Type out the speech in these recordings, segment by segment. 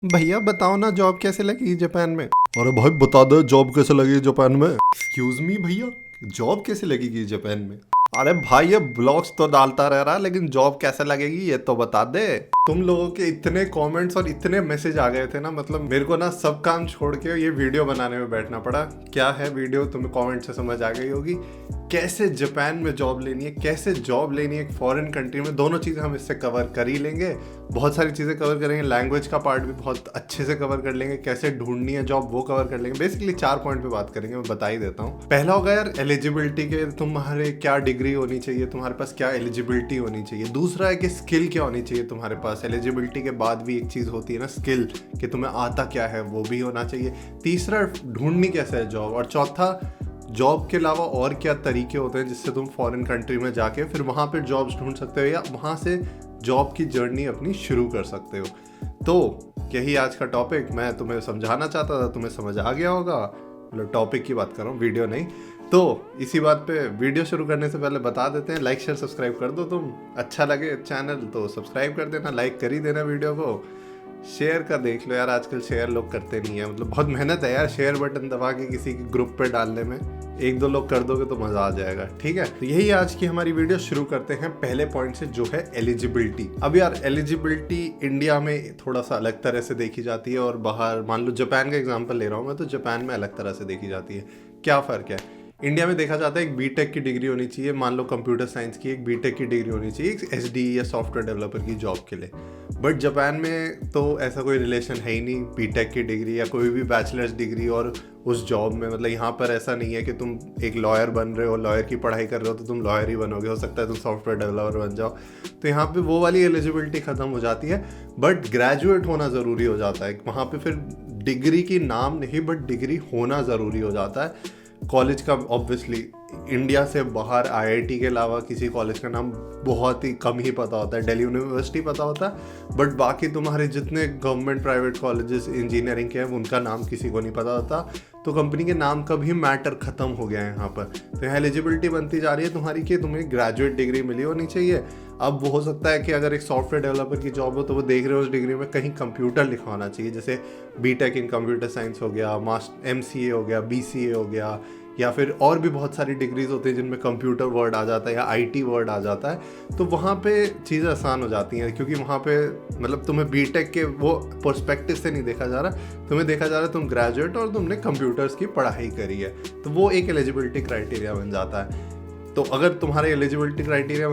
भैया बताओ ना, जॉब कैसे लगी जापान में। अरे भाई बता दे जॉब कैसे लगी जापान में। एक्सक्यूज मी भैया, जॉब कैसे लगेगी जापान में। अरे भाई ये ब्लॉग्स तो डालता रह रहा है, लेकिन जॉब कैसे लगेगी ये तो बता दे। तुम लोगों के इतने कमेंट्स और इतने मैसेज आ गए थे ना, मतलब मेरे को ना सब काम छोड़ के ये वीडियो बनाने में बैठना पड़ा। क्या है वीडियो, तुम्हें कमेंट से समझ आ गई होगी। कैसे जापान में जॉब लेनी है, कैसे जॉब लेनी है एक फॉरेन कंट्री में, दोनों चीज़ें हम इससे कवर कर ही लेंगे। बहुत सारी चीज़ें कवर करेंगे, लैंग्वेज का पार्ट भी बहुत अच्छे से कवर कर लेंगे, कैसे ढूंढनी है जॉब वो कवर कर लेंगे। बेसिकली 4 पॉइंट पे बात करेंगे, मैं बता ही देता हूँ। पहला होगा यार एलिजिबिलिटी के, तुम्हारे क्या डिग्री होनी चाहिए, तुम्हारे पास क्या एलिजिबिलिटी होनी चाहिए। दूसरा है कि स्किल क्या होनी चाहिए तुम्हारे पास। एलिजिबिलिटी के बाद भी एक चीज़ होती है ना स्किल, कि तुम्हें आता क्या है वो भी होना चाहिए। तीसरा ढूंढनी कैसे है जॉब। और चौथा, जॉब के अलावा और क्या तरीके होते हैं जिससे तुम फॉरेन कंट्री में जाके फिर वहाँ पर जॉब्स ढूंढ सकते हो या वहाँ से जॉब की जर्नी अपनी शुरू कर सकते हो। तो यही आज का टॉपिक मैं तुम्हें समझाना चाहता था, तुम्हें समझ आ गया होगा। मतलब टॉपिक की बात कर रहा हूँ, वीडियो नहीं। तो इसी बात पे वीडियो शुरू करने से पहले बता देते हैं, लाइक शेयर सब्सक्राइब कर दो। तुम अच्छा लगे चैनल तो सब्सक्राइब कर देना, लाइक कर ही देना वीडियो को। शेयर कर देख लो यार, आजकल शेयर लोग करते नहीं है, मतलब बहुत मेहनत है यार शेयर बटन दबा के किसी के ग्रुप पे डालने में। 1-2 लोग कर दोगे तो मजा आ जाएगा, ठीक है। तो यही आज की हमारी वीडियो शुरू करते हैं पहले पॉइंट से, जो है एलिजिबिलिटी। अब यार एलिजिबिलिटी इंडिया में थोड़ा सा अलग तरह से देखी जाती है और बाहर, मान लो जापान का एग्जांपल ले रहा हूँ मैं, तो जापान में अलग तरह से देखी जाती है। क्या फ़र्क है। इंडिया में देखा जाता है एक बीटेक की डिग्री होनी चाहिए, मान लो कंप्यूटर साइंस की एक बीटेक की डिग्री होनी चाहिए एक एसडी या सॉफ्टवेयर डेवलपर की जॉब के लिए। बट जापान में तो ऐसा कोई रिलेशन है ही नहीं बीटेक की डिग्री या कोई भी बैचलर्स डिग्री और उस जॉब में। मतलब यहाँ पर ऐसा नहीं है कि तुम एक लॉयर बन रहे हो, लॉयर की पढ़ाई कर रहे हो तो तुम लॉयर ही बनोगे, हो सकता है तुम सॉफ्टवेयर डेवलपर बन जाओ। तो यहाँ पे वो वाली एलिजिबिलिटी ख़त्म हो जाती है, बट ग्रेजुएट होना ज़रूरी हो जाता है वहाँ पे। फिर डिग्री की नाम नहीं बट डिग्री होना ज़रूरी हो जाता है। कॉलेज का ऑब्वियसली इंडिया से बाहर आईआईटी के अलावा किसी कॉलेज का नाम बहुत ही कम ही पता होता है। दिल्ली यूनिवर्सिटी पता होता है, बट बाकी तुम्हारे जितने गवर्नमेंट प्राइवेट कॉलेजेस इंजीनियरिंग के हैं उनका नाम किसी को नहीं पता होता। तो कंपनी के नाम का भी मैटर ख़त्म हो गया है यहाँ पर। तो यहाँ एलिजिबिलिटी बनती जा रही है तुम्हारी कि तुम्हें ग्रेजुएट डिग्री मिली होनी चाहिए। अब वो हो सकता है कि अगर एक सॉफ्टवेयर डेवलपर की जॉब हो तो वो देख रहे हो उस डिग्री में कहीं कंप्यूटर लिखा होना चाहिए, जैसे बीटेक इन कंप्यूटर साइंस हो गया, एमसीए हो गया, बीसीए हो गया, या फिर और भी बहुत सारी डिग्रीज होती हैं जिनमें कंप्यूटर वर्ड आ जाता है या आईटी वर्ड आ जाता है। तो वहाँ पे चीज़ें आसान हो जाती हैं, क्योंकि वहाँ पे मतलब तुम्हें बीटेक के वो पर्सपेक्टिव से नहीं देखा जा रहा, तुम्हें देखा जा रहा है तुम ग्रेजुएट और तुमने कंप्यूटर्स की पढ़ाई करी है। तो वो एक एलिजिबिलिटी क्राइटेरिया बन जाता है। तो अगर तुम्हारे एलिजिबिलिटी क्राइटेरिया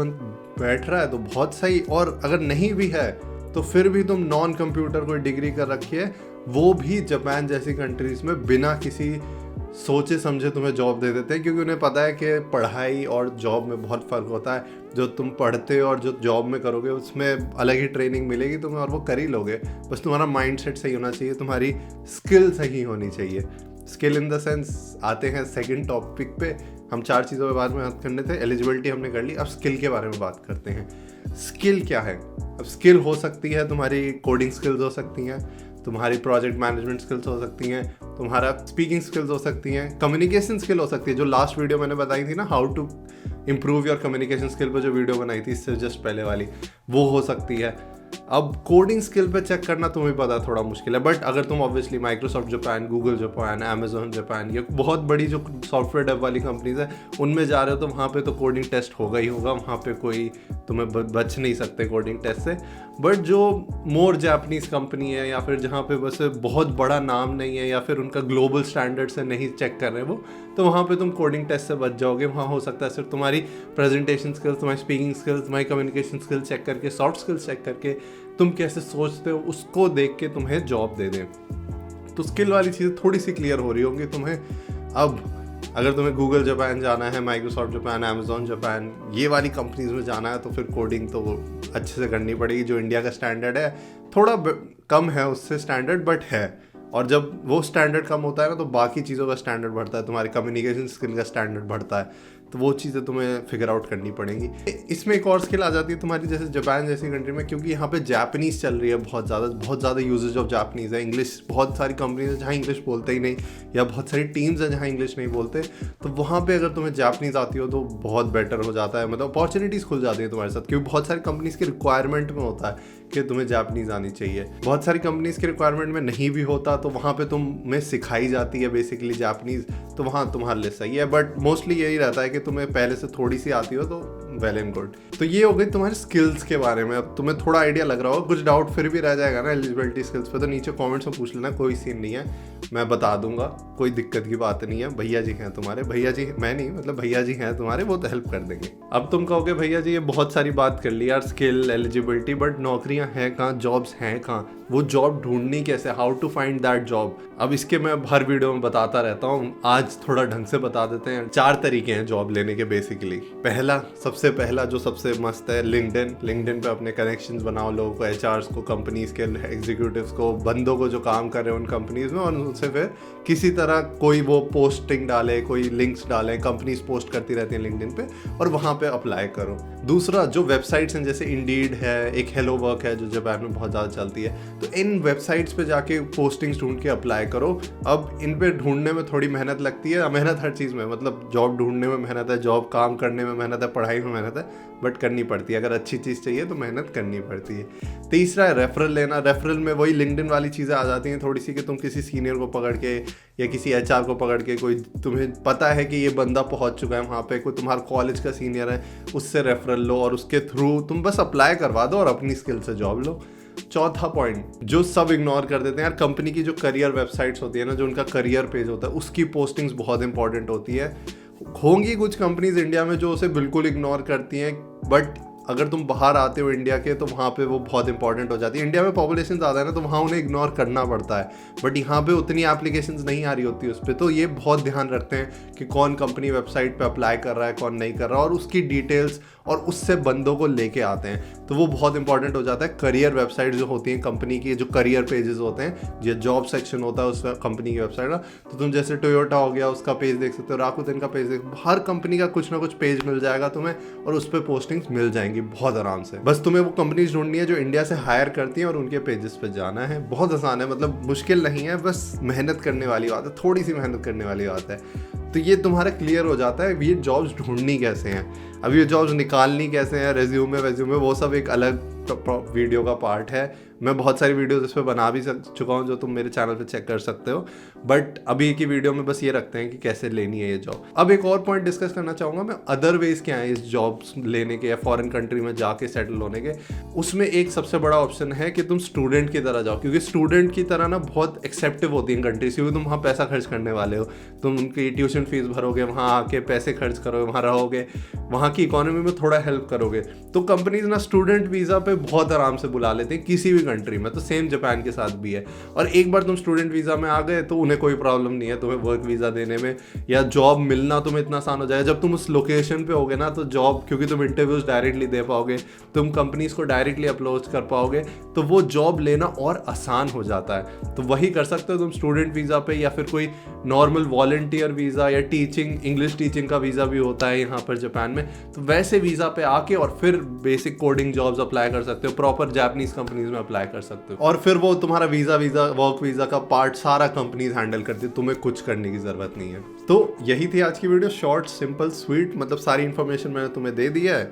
बैठ रहा है तो बहुत सही, और अगर नहीं भी है तो फिर भी तुम नॉन कंप्यूटर कोई डिग्री कर रखी है, वो भी जापान जैसी कंट्रीज़ में बिना किसी सोचे समझे तुम्हें जॉब दे देते हैं, क्योंकि उन्हें पता है कि पढ़ाई और जॉब में बहुत फ़र्क होता है। जो तुम पढ़ते हो और जो जॉब में करोगे उसमें अलग ही ट्रेनिंग मिलेगी तुम्हें और वो कर ही लोगे। बस तुम्हारा माइंडसेट सही होना चाहिए, तुम्हारी स्किल सही होनी चाहिए। स्किल इन द सेंस आते हैं सेकंड टॉपिक पे। हम 4 चीज़ों के बारे में बात करने थे, एलिजिबिलिटी हमने कर ली, अब स्किल के बारे में बात करते हैं। स्किल क्या है। अब स्किल हो सकती है तुम्हारी कोडिंग स्किल्स हो सकती हैं, तुम्हारी प्रोजेक्ट मैनेजमेंट स्किल्स हो सकती हैं, तुम्हारा स्पीकिंग स्किल्स हो सकती हैं, कम्युनिकेशन स्किल हो सकती है, जो लास्ट वीडियो मैंने बताई थी ना, how to improve your communication skill पर जो वीडियो बनाई थी इससे जस्ट पहले वाली, वो हो सकती है। अब कोडिंग स्किल पे चेक करना तुम्हें पता थोड़ा मुश्किल है, बट अगर तुम obviously Microsoft Japan, Google Japan, Amazon Japan, ये बहुत बड़ी जो सॉफ्टवेयर डेव वाली कंपनीज है उनमें जा रहे हो तो वहाँ पे तो कोडिंग टेस्ट होगा ही होगा, वहाँ पे कोई तुम्हें बच नहीं सकते कोडिंग टेस्ट से। बट जो मोर जापानीज़ कंपनी है या फिर जहाँ पे बस बहुत बड़ा नाम नहीं है या फिर उनका ग्लोबल स्टैंडर्ड से नहीं चेक कर रहे वो, तो वहाँ पे तुम कोडिंग टेस्ट से बच जाओगे। वहाँ हो सकता है सिर्फ तुम्हारी प्रेजेंटेशन स्किल्स, तुम्हारी स्पीकिंग स्किल्स, तुम्हारी कम्युनिकेशन स्किल्स चेक करके, सॉफ्ट स्किल्स चेक करके, तुम कैसे सोचते हो उसको देख के तुम्हें जॉब दे दें। तो स्किल वाली चीज़ें थोड़ी सी क्लियर हो रही होंगी तुम्हें। अब अगर तुम्हें गूगल जापान जाना है, माइक्रोसॉफ्ट जापान, अमेजोन जापान, ये वाली कंपनीज में जाना है तो फिर कोडिंग तो अच्छे से करनी पड़ेगी। जो इंडिया का स्टैंडर्ड है थोड़ा कम है उससे स्टैंडर्ड, बट है। और जब वो स्टैंडर्ड कम होता है ना तो बाकी चीज़ों का स्टैंडर्ड बढ़ता है, तुम्हारी कम्युनिकेशन स्किल का स्टैंडर्ड बढ़ता है। तो वो चीज़ें तुम्हें फिगर आउट करनी पड़ेंगी। इसमें एक और स्किल आ जाती है तुम्हारी, जैसे जापान जैसी कंट्री में, क्योंकि यहाँ पे जापानीज़ चल रही है बहुत ज़्यादा यूजेज ऑफ जापानीज़ है। इंग्लिश, बहुत सारी कंपनीज है जहाँ इंग्लिश बोलते ही नहीं, या बहुत सारी टीम्स हैं जहाँ इंग्लिश नहीं बोलते। तो वहाँ पे अगर तुम्हें जापानीज़ आती हो तो बहुत बेटर हो जाता है, मतलब अपॉर्चुनिटीज़ खुल जाती है तुम्हारे साथ, क्योंकि बहुत सारी कंपनीज़ की रिक्वायरमेंट में होता है कि तुम्हें जापानीज आनी चाहिए। बहुत सारी कंपनीज के रिक्वायरमेंट में नहीं भी होता तो वहाँ पे तुम्हें सिखाई जाती है बेसिकली जापानीज, तो वहाँ तुम्हारे लिए सही है। बट मोस्टली यही रहता है कि तुम्हें पहले से थोड़ी सी आती हो तो वेल एंड गुड। तो ये हो गई तुम्हारे स्किल्स के बारे में। अब तुम्हें थोड़ा आइडिया लग रहा हो, कुछ डाउट फिर भी रह जाएगा ना एलिजिबिलिटी स्किल्स पे, तो नीचे कमेंट्स में पूछ लेना, कोई सीन नहीं है, मैं बता दूंगा, कोई दिक्कत की बात नहीं है। भैया जी हैं तुम्हारे, भैया जी मैं नहीं मतलब भैया जी हैं तुम्हारे, वो तो हेल्प कर देंगे। अब तुम कहोगे भैया जी ये बहुत सारी बात कर ली यार, स्किल एलिजिबिलिटी, बट नौकरियां हैं कहाँ, जॉब्स हैं कहाँ, वो जॉब ढूंढनी कैसे, how to find that job. अब इसके मैं हर वीडियो में बताता रहता हूँ, आज थोड़ा ढंग से बता देते हैं। 4 तरीके हैं जॉब लेने के बेसिकली। पहला, सबसे पहला जो सबसे मस्त है, लिंक्डइन पे अपने कनेक्शंस बनाओ, लोगों को, एचआरस को, कंपनीज के एग्जीक्यूटिव्स को, बंदों को जो काम कर रहे हैं उन कंपनीज में, और उनसे फिर किसी तरह कोई वो पोस्टिंग डाले, कोई लिंक्स डाले, कंपनीज पोस्ट करती रहती हैं लिंक्डइन पे, और वहाँ पे अप्लाई करो। दूसरा, जो वेबसाइट्स हैं जैसे इंडीड है, एक हेलो वर्क है जो जापान में बहुत ज़्यादा चलती है, तो इन वेबसाइट्स पे जाके पोस्टिंग्स ढूंढ के अप्लाई करो। अब इन पे ढूंढने में थोड़ी मेहनत लगती है, मेहनत हर चीज़ में, मतलब जॉब ढूंढने में मेहनत है, जॉब काम करने में मेहनत है, पढ़ाई में मेहनत है, बट करनी पड़ती है। अगर अच्छी चीज़ चाहिए तो मेहनत करनी पड़ती है। तीसरा है रेफरल लेना। रेफरल में वही लिंक्डइन वाली चीज़ें आ जाती हैं थोड़ी सी, कि तुम किसी सीनियर को पकड़ के या किसी एचआर को पकड़ के, कोई तुम्हें पता है कि ये बंदा पहुंच चुका है वहाँ पे, कोई तुम्हारा कॉलेज का सीनियर है, उससे रेफरल लो और उसके थ्रू तुम बस अप्लाई करवा दो और अपनी स्किल से जॉब लो। चौथा पॉइंट जो सब इग्नोर कर देते हैं यार, कंपनी की जो करियर वेबसाइट्स होती है ना, जो उनका करियर पेज होता है, उसकी पोस्टिंग्स बहुत इंपॉर्टेंट होती है। होंगी कुछ कंपनीज इंडिया में जो उसे बिल्कुल इग्नोर करती हैं, बट अगर तुम बाहर आते हो इंडिया के तो वहाँ पे वो बहुत इंपॉर्टेंट हो जाती है। इंडिया में पॉपुलेशन ज़्यादा है ना, तो वहाँ उन्हें इग्नोर करना पड़ता है, बट यहाँ पे उतनी एप्लीकेशंस नहीं आ रही होती उस पर, तो ये बहुत ध्यान रखते हैं कि कौन कंपनी वेबसाइट पे अप्लाई कर रहा है, कौन नहीं कर रहा, और उसकी डिटेल्स और उससे बंदों को लेके आते हैं, तो वो बहुत इंपॉर्टेंट हो जाता है। करियर वेबसाइट जो होती हैं कंपनी की, जो करियर पेजेस होते हैं, जो जॉब सेक्शन होता है उस कंपनी की वेबसाइट का, तो तुम जैसे टोयोटा हो गया उसका पेज देख सकते हो, राकुतेन का पेज देख, हर कंपनी का कुछ ना कुछ पेज मिल जाएगा तुम्हें, और उस पर पोस्टिंग्स मिल जाएंगी बहुत आराम से। बस तुम्हें वो कंपनीज ढूंढनी है जो इंडिया से हायर करती हैं और उनके पेजेस पे जाना है। बहुत आसान है, मतलब मुश्किल नहीं है, बस मेहनत करने वाली बात है, थोड़ी सी मेहनत करने वाली बात है। तो ये तुम्हारा क्लियर हो जाता है ये जॉब्स ढूंढनी कैसे हैं। अब ये जॉब्स निकालनी कैसे हैं, रेज्यूमे वो सब एक अलग वीडियो का पार्ट है। मैं बहुत सारी वीडियोस इस पर बना भी चुका हूँ, जो तुम मेरे चैनल पे चेक कर सकते हो, बट अभी की वीडियो में बस ये रखते हैं कि कैसे लेनी है ये जॉब। अब एक और पॉइंट डिस्कस करना चाहूँगा मैं, अदर वेज क्या है इस जॉब्स लेने के या फॉरेन कंट्री में जाके सेटल होने के। उसमें एक सबसे बड़ा ऑप्शन है कि तुम स्टूडेंट की तरह जाओ, क्योंकि स्टूडेंट की तरह ना बहुत एक्सेप्टिव होती हैं कंट्रीज, क्योंकि तुम वहाँ पैसा खर्च करने वाले हो, तुम उनकी ट्यूशन फीस भरोगे, वहाँ आके पैसे खर्च करोगे, वहाँ रहोगे, वहाँ की इकोनॉमी में थोड़ा हेल्प करोगे, तो कंपनीज ना स्टूडेंट वीज़ा पे बहुत आराम से बुला लेते हैं किसी भी कंट्री में। तो सेम जापान के साथ भी है, और एक बार तुम स्टूडेंट वीज़ा में आ गए तो उन्हें कोई प्रॉब्लम नहीं है तुम्हें वर्क वीज़ा देने में, या जॉब मिलना तुम्हें इतना आसान हो जाएगा। जब तुम उस लोकेशन पे होगे ना, तो जॉब, क्योंकि तुम इंटरव्यूज डायरेक्टली दे पाओगे, तुम कंपनीज को डायरेक्टली अप्रोच कर पाओगे, तो वो जॉब लेना और आसान हो जाता है। तो वही कर सकते हो तुम स्टूडेंट वीज़ा पे, या फिर कोई नॉर्मल वॉलंटियर वीज़ा, या टीचिंग, इंग्लिश टीचिंग का वीज़ा भी होता है यहाँ पर जापान में, तो वैसे वीज़ा पे आके और फिर बेसिक कोडिंग जॉब्स अप्लाई कर सकते हो, प्रॉपर जापानीज कंपनीज में अप्लाई कर सकते हो, और फिर वो तुम्हारा वीज़ा वर्क वीज़ा का पार्ट सारा कंपनीज हैंडल करती है, तुम्हें कुछ करने की ज़रूरत नहीं है। तो यही थी आज की वीडियो, शॉर्ट, सिंपल, स्वीट, मतलब सारी इन्फॉर्मेशन मैंने तुम्हें दे दी है।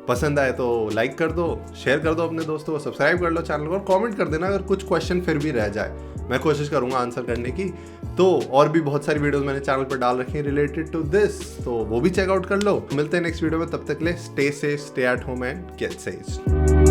पसंद आए तो लाइक कर दो, शेयर कर दो अपने दोस्तों को, सब्सक्राइब कर लो चैनल को, और कमेंट कर देना अगर कुछ क्वेश्चन फिर भी रह जाए, मैं कोशिश करूंगा आंसर करने की। तो और भी बहुत सारी वीडियोस मैंने चैनल पर डाल रखी हैं रिलेटेड टू दिस, तो वो भी चेकआउट कर लो। मिलते हैं नेक्स्ट वीडियो में, तब तक ले stay safe, stay at home and get safe.